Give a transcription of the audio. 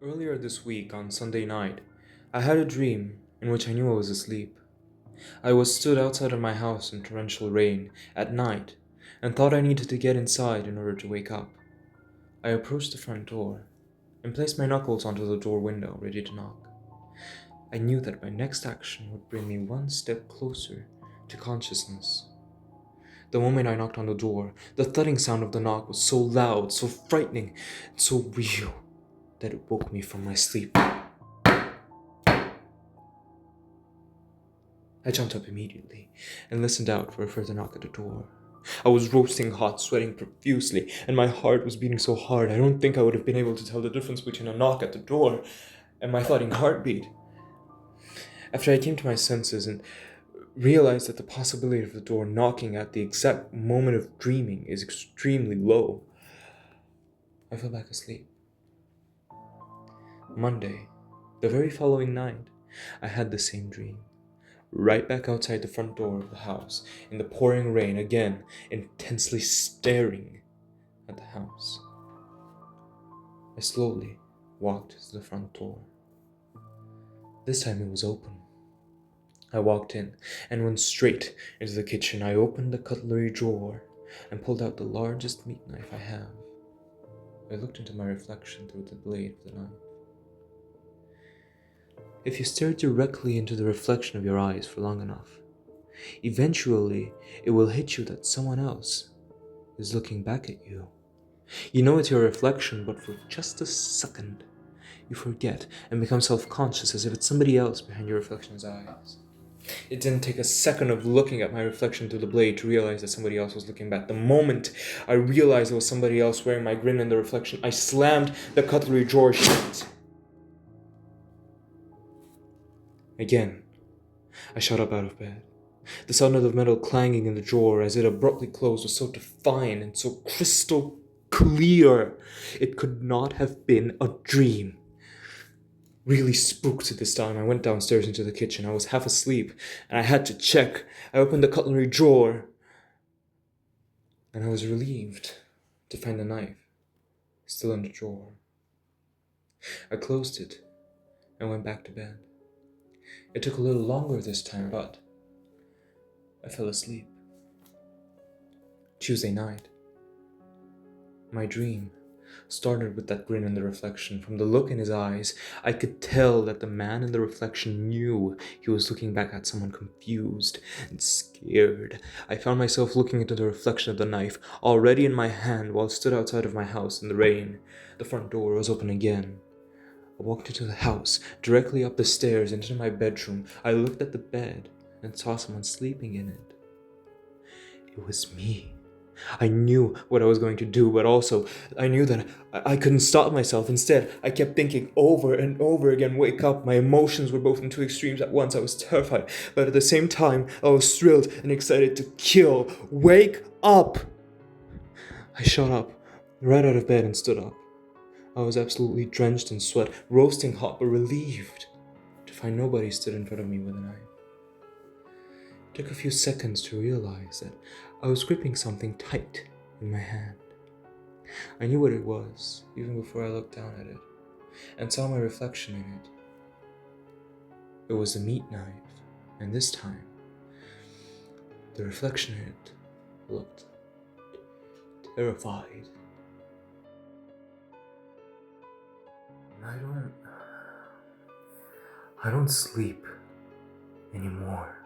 Earlier this week, on Sunday night, I had a dream in which I knew I was asleep. I was stood outside of my house in torrential rain at night and thought I needed to get inside in order to wake up. I approached the front door and placed my knuckles onto the door window, ready to knock. I knew that my next action would bring me one step closer to consciousness. The moment I knocked on the door, the thudding sound of the knock was so loud, so frightening, and so real that it woke me from my sleep. I jumped up immediately and listened out for a further knock at the door. I was roasting hot, sweating profusely, and my heart was beating so hard I don't think I would have been able to tell the difference between a knock at the door and my thudding heartbeat. After I came to my senses and realized that the possibility of the door knocking at the exact moment of dreaming is extremely low, I fell back asleep. Monday, the very following night, I had the same dream. Right back outside the front door of the house, in the pouring rain, again, intensely staring at the house. I slowly walked to the front door. This time it was open. I walked in and went straight into the kitchen. I opened the cutlery drawer and pulled out the largest meat knife I have. I looked into my reflection through the blade of the knife. If you stare directly into the reflection of your eyes for long enough, eventually it will hit you that someone else is looking back at you. You know it's your reflection, but for just a second, you forget and become self-conscious as if it's somebody else behind your reflection's eyes. It didn't take a second of looking at my reflection through the blade to realize that somebody else was looking back. The moment I realized it was somebody else wearing my grin in the reflection, I slammed the cutlery drawer shut. Again, I shot up out of bed. The sound of the metal clanging in the drawer as it abruptly closed was so defined and so crystal clear. It could not have been a dream. Really spooked at this time, I went downstairs into the kitchen. I was half asleep, and I had to check. I opened the cutlery drawer, and I was relieved to find the knife still in the drawer. I closed it and went back to bed. It took a little longer this time, but I fell asleep. Tuesday night. My dream started with that grin in the reflection. From the look in his eyes, I could tell that the man in the reflection knew he was looking back at someone confused and scared. I found myself looking into the reflection of the knife, already in my hand, while I stood outside of my house in the rain. The front door was open again. I walked into the house, directly up the stairs into my bedroom. I looked at the bed and saw someone sleeping in it. It was me. I knew what I was going to do, but also I knew that I couldn't stop myself. Instead, I kept thinking over and over again, wake up. My emotions were both in two extremes at once. I was terrified, but at the same time, I was thrilled and excited to kill. Wake up! I shot up, right out of bed and stood up. I was absolutely drenched in sweat, roasting hot, but relieved to find nobody stood in front of me with a knife. It took a few seconds to realize that I was gripping something tight in my hand. I knew what it was, even before I looked down at it, and saw my reflection in it. It was a meat knife, and this time, the reflection in it looked terrified. I don't sleep anymore.